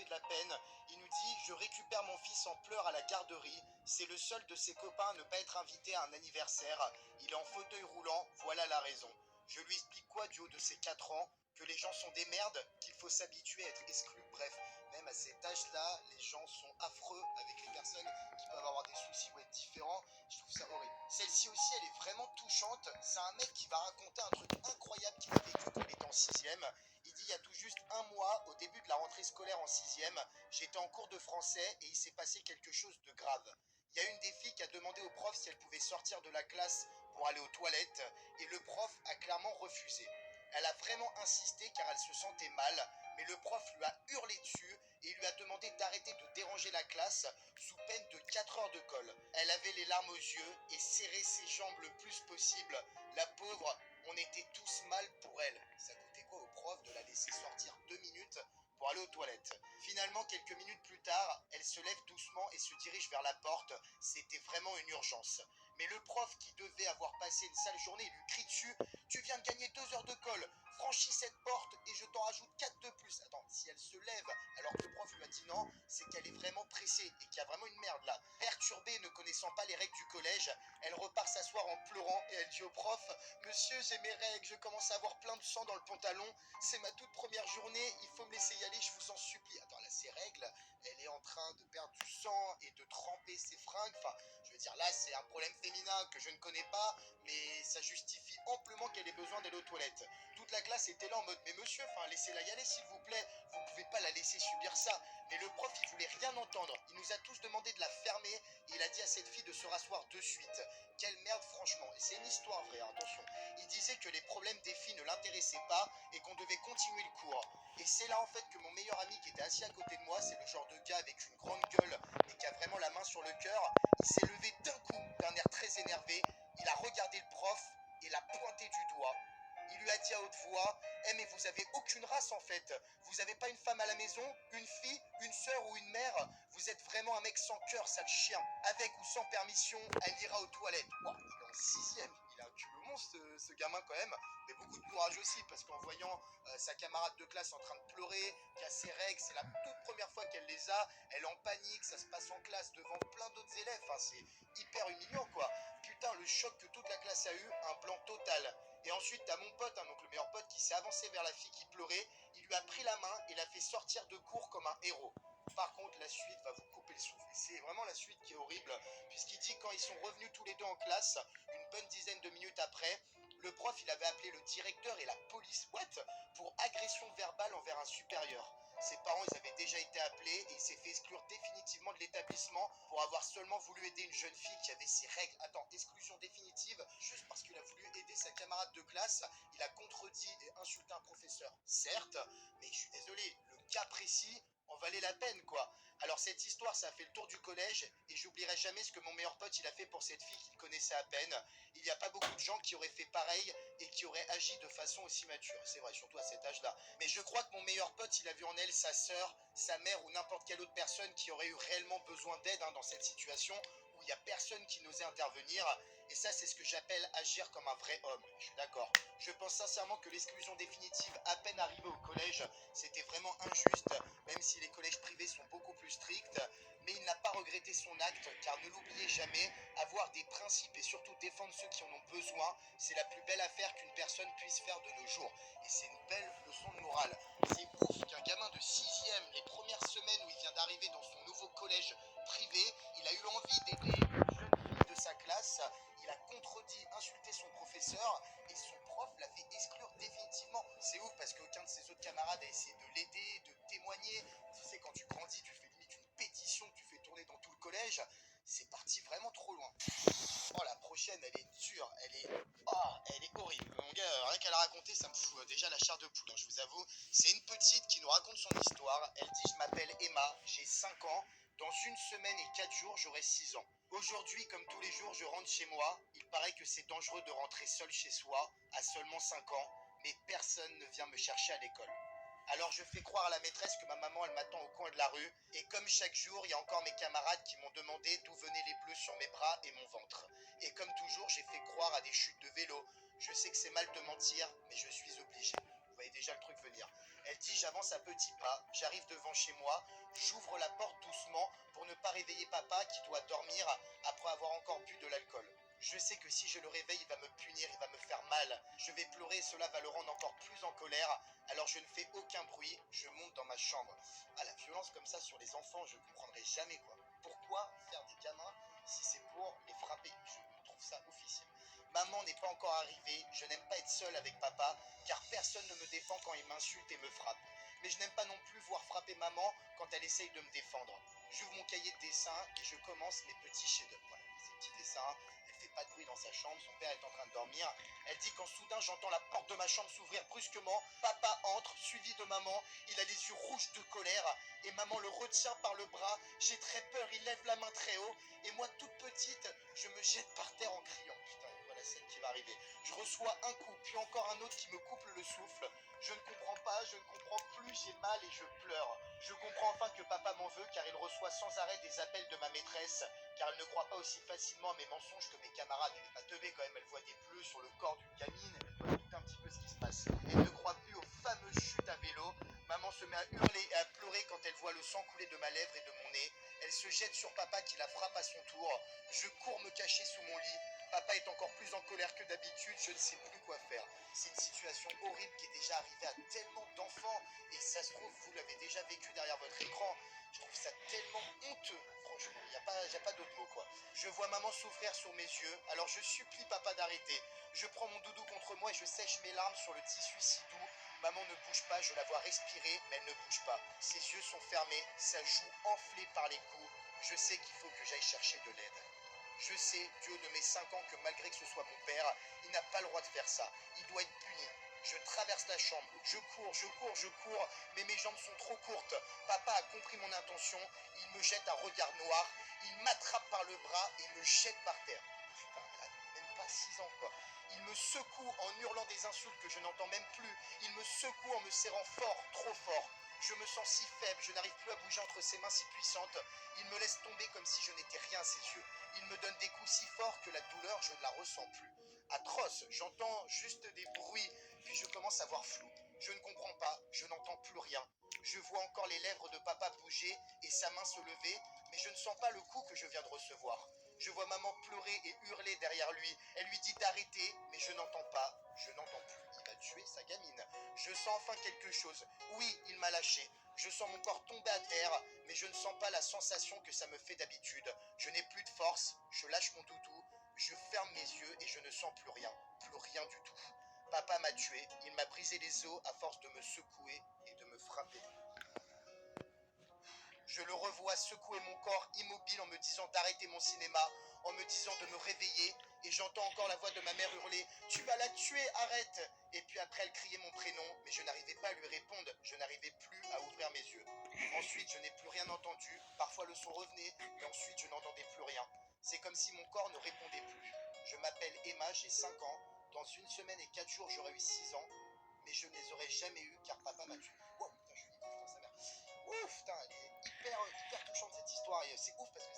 fait de la peine. Il nous dit: je récupère mon fils en pleurs à la garderie. C'est le seul de ses copains à ne pas être invité à un anniversaire. Il est en fauteuil roulant, voilà la raison. Je lui explique quoi du haut de ses 4 ans? Que les gens sont des merdes, qu'il faut s'habituer à être exclu. Bref, même à cet âge-là, les gens sont affreux avec les personnes qui peuvent avoir des soucis ou être différents. Je trouve ça horrible. Celle-ci aussi, elle est vraiment touchante. C'est un mec qui va raconter un truc incroyable qu'il a vécu quand il était en sixième. Il dit: il y a tout juste un mois, au début de la rentrée scolaire en sixième, j'étais en cours de français et il s'est passé quelque chose de grave. Il y a une des filles qui a demandé au prof si elle pouvait sortir de la classe pour aller aux toilettes et le prof a clairement refusé. Elle a vraiment insisté car elle se sentait mal, mais le prof lui a hurlé dessus et lui a demandé d'arrêter de déranger la classe sous peine de 4 heures de colle. Elle avait les larmes aux yeux et serrait ses jambes le plus possible. La pauvre, on était tous mal pour elle. Ça coûtait quoi au prof de la laisser sortir 2 minutes pour aller aux toilettes? Finalement, quelques minutes plus tard, elle se lève doucement et se dirige vers la porte. C'était vraiment une urgence. Mais le prof, qui devait avoir passé une sale journée, lui crie dessus: tu viens de gagner 2 heures de colle, franchis cette porte et je t'en rajoute 4 de plus. Attends, si elle se lève alors que le prof lui a dit non, c'est qu'elle est vraiment pressée et qu'il y a vraiment une merde là. Perturbée, ne connaissant pas les règles du collège, elle repart s'asseoir en pleurant et elle dit au prof: monsieur, j'ai mes règles, je commence à avoir plein de sang dans le pantalon, c'est ma toute première journée, il faut me laisser y aller, je vous en supplie. Attends, là, ses règles, elle est en train de perdre du sang et de tremper ses fringues. Enfin, je veux dire, là, c'est un problème féminin que je ne connais pas, mais ça justifie amplement qu'elle ait besoin d'aller aux toilettes. Toute la classe était là en mode: mais monsieur, enfin, laissez-la y aller s'il vous plaît, vous pouvez pas la laisser subir ça. Mais le prof, il voulait rien entendre. Il nous a tous demandé de la fermer et il a dit à cette fille de se rasseoir de suite. Quelle merde, franchement. Et c'est une histoire vraie, attention. Il disait que les problèmes des filles ne l'intéressaient pas et qu'on devait continuer le cours. Et c'est là en fait que mon meilleur ami qui était assis à côté de moi, c'est le genre de gars avec une grande gueule et qui a vraiment la main sur le cœur, il s'est levé d'un coup, d'un air très énervé, il a regardé le prof et l'a pointé du doigt. Il lui a dit à haute voix: eh mais vous avez aucune race en fait. Vous avez pas une femme à la maison, une fille, une sœur ou une mère. Vous êtes vraiment un mec sans cœur, sale chien. Avec ou sans permission, elle ira aux toilettes. Wow, il est en sixième. Il a un culot monstre ce gamin quand même. Mais beaucoup de courage aussi parce qu'en voyant sa camarade de classe en train de pleurer, qui a ses règles, c'est la toute première fois qu'elle les a. Elle est en panique, ça se passe en classe devant plein d'autres élèves. Enfin, c'est hyper humiliant quoi. Putain, le choc que toute la classe a eu, un blanc total. Et ensuite, t'as mon pote, hein, donc le meilleur pote, qui s'est avancé vers la fille qui pleurait. Il lui a pris la main et l'a fait sortir de cours comme un héros. Par contre, la suite va vous couper le souffle. Et c'est vraiment la suite qui est horrible, puisqu'il dit que quand ils sont revenus tous les deux en classe, une bonne dizaine de minutes après, le prof, il avait appelé le directeur et la police, what, pour agression verbale envers un supérieur. Ses parents, ils avaient déjà été appelés et il s'est fait exclure définitivement de l'établissement pour avoir seulement voulu aider une jeune fille qui avait ses règles. Attends, exclusion définitive, juste parce qu'il a voulu aider sa camarade de classe, il a contredit et insulté un professeur. Certes, mais je suis désolé, le cas précis en valait la peine, quoi. Alors cette histoire, ça a fait le tour du collège et j'oublierai jamais ce que mon meilleur pote il a fait pour cette fille qu'il connaissait à peine. Il n'y a pas beaucoup de gens qui auraient fait pareil et qui auraient agi de façon aussi mature. C'est vrai, surtout à cet âge-là. Mais je crois que mon meilleur pote, il a vu en elle sa sœur, sa mère ou n'importe quelle autre personne qui aurait eu réellement besoin d'aide dans cette situation où il n'y a personne qui n'osait intervenir. Et ça, c'est ce que j'appelle agir comme un vrai homme. Je suis d'accord. Je pense sincèrement que l'exclusion définitive, à peine arrivée au collège, c'était vraiment injuste, même si les collèges privés sont beaucoup plus stricts. Mais il n'a pas regretté son acte, car ne l'oubliez jamais, avoir des principes et surtout défendre ceux qui en ont besoin, c'est la plus belle affaire qu'une personne puisse faire de nos jours. Et c'est une belle leçon de morale. C'est ouf qu'un gamin de sixième, les premières semaines où il vient d'arriver dans son nouveau collège privé, il a eu envie d'aider une jeune fille de sa classe, il a contredit, insulté son professeur et son prof l'a fait exclure définitivement. C'est ouf parce qu'aucun de ses autres camarades a essayé de l'aider, de témoigner. Tu sais, quand tu grandis, tu fais limite une pétition que tu fais tourner dans tout le collège. C'est parti vraiment trop loin. Oh, la prochaine, elle est dure, elle est horrible. Mon gars, rien qu'à la raconter, ça me fout déjà la chair de poule, hein, je vous avoue. C'est une petite qui nous raconte son histoire. Elle dit: je m'appelle Emma, j'ai 5 ans. Dans une semaine et 4 jours, j'aurai 6 ans. Aujourd'hui, comme tous les jours, je rentre chez moi. Il paraît que c'est dangereux de rentrer seul chez soi, à seulement 5 ans, mais personne ne vient me chercher à l'école. Alors je fais croire à la maîtresse que ma maman elle m'attend au coin de la rue, et comme chaque jour, il y a encore mes camarades qui m'ont demandé d'où venaient les bleus sur mes bras et mon ventre. Et comme toujours, j'ai fait croire à des chutes de vélo. Je sais que c'est mal de mentir, mais je suis obligé. Vous voyez déjà le truc venir. Elle dit j'avance à petits pas, j'arrive devant chez moi, j'ouvre la porte doucement pour ne pas réveiller papa qui doit dormir après avoir encore bu de l'alcool. Je sais que si je le réveille, il va me punir, il va me faire mal. Je vais pleurer et cela va le rendre encore plus en colère. Alors je ne fais aucun bruit, je monte dans ma chambre. Ah, la violence comme ça sur les enfants, je ne comprendrai jamais quoi. Pourquoi faire des gamins si c'est pour les frapper? Je trouve ça officiel. Maman n'est pas encore arrivée, je n'aime pas être seul avec papa, car personne ne me défend quand il m'insulte et me frappe. Mais je n'aime pas non plus voir frapper maman quand elle essaye de me défendre. J'ouvre mon cahier de dessin et je commence mes petits chefs-d'œuvre. Voilà, ces petits dessins. Elle fait pas de bruit dans sa chambre, son père est en train de dormir. Elle dit quand soudain j'entends la porte de ma chambre s'ouvrir brusquement, papa entre, suivi de maman, il a les yeux rouges de colère et maman le retient par le bras. J'ai très peur, il lève la main très haut et moi toute petite, je me jette par terre en criant. Putain, voilà celle qui va arriver. Je reçois un coup, puis encore un autre qui me coupe le souffle. Je ne comprends pas, je ne comprends plus, j'ai mal et je pleure. Je comprends enfin que papa m'en veut car il reçoit sans arrêt des appels de ma maîtresse, car elle ne croit pas aussi facilement à mes mensonges que mes camarades. Elle n'est pas teubée quand même, elle voit des bleus sur le corps d'une gamine, elle doit douter un petit peu ce qui se passe. Elle ne croit plus aux fameuses chutes à vélo. Maman se met à hurler et à pleurer quand elle voit le sang couler de ma lèvre et de mon nez. Elle se jette sur papa qui la frappe à son tour. Je cours me cacher sous mon lit. Papa est encore plus en colère que d'habitude, je ne sais plus quoi faire. C'est une situation horrible qui est déjà arrivée à tellement d'enfants. Et ça se trouve, vous l'avez déjà vécu derrière votre écran. Je trouve ça tellement honteux. Franchement, y a pas d'autre mot quoi. Je vois maman souffrir sur mes yeux, alors je supplie papa d'arrêter. Je prends mon doudou contre moi et je sèche mes larmes sur le tissu si doux. Maman ne bouge pas, je la vois respirer, mais elle ne bouge pas. Ses yeux sont fermés, sa joue enflée par les coups. Je sais qu'il faut que j'aille chercher de l'aide. Je sais, du haut de mes 5 ans, que malgré que ce soit mon père, il n'a pas le droit de faire ça. Il doit être puni. Je traverse la chambre, je cours, je cours, je cours, mais mes jambes sont trop courtes. Papa a compris mon intention, il me jette un regard noir, il m'attrape par le bras et me jette par terre. Putain, même pas 6 ans quoi. Il me secoue en hurlant des insultes que je n'entends même plus. Il me secoue en me serrant fort, trop fort. Je me sens si faible, je n'arrive plus à bouger entre ses mains si puissantes. Il me laisse tomber comme si je n'étais rien à ses yeux. Il me donne des coups si forts que la douleur, je ne la ressens plus. Atroce, j'entends juste des bruits, puis je commence à voir flou. Je ne comprends pas, je n'entends plus rien. Je vois encore les lèvres de papa bouger et sa main se lever, mais je ne sens pas le coup que je viens de recevoir. Je vois maman pleurer et hurler derrière lui. Elle lui dit d'arrêter, mais je n'entends pas, je n'entends plus. Il va tuer sa gamine. Je sens enfin quelque chose. Oui, il m'a lâché. Je sens mon corps tomber à terre, mais je ne sens pas la sensation que ça me fait d'habitude. Je n'ai plus de force, je lâche mon doudou, je ferme mes yeux et je ne sens plus rien du tout. Papa m'a tué, il m'a brisé les os à force de me secouer et de me frapper. Je le revois secouer mon corps immobile en me disant d'arrêter mon cinéma, en me disant de me réveiller, et j'entends encore la voix de ma mère hurler « Tu vas la tuer, arrête !» Et puis après elle criait mon prénom, mais je n'arrivais pas à lui répondre, je n'arrivais plus à ouvrir mes yeux. Ensuite je n'ai plus rien entendu, parfois le son revenait, mais ensuite je n'entendais plus rien. C'est comme si mon corps ne répondait plus. Je m'appelle Emma, j'ai 5 ans, dans 1 semaine et 4 jours j'aurai eu 6 ans, mais je ne les aurais jamais eus car papa m'a tué. Wow, putain, je suis putain sa mère. Ouf, putain, elle est hyper touchante cette histoire et c'est ouf parce que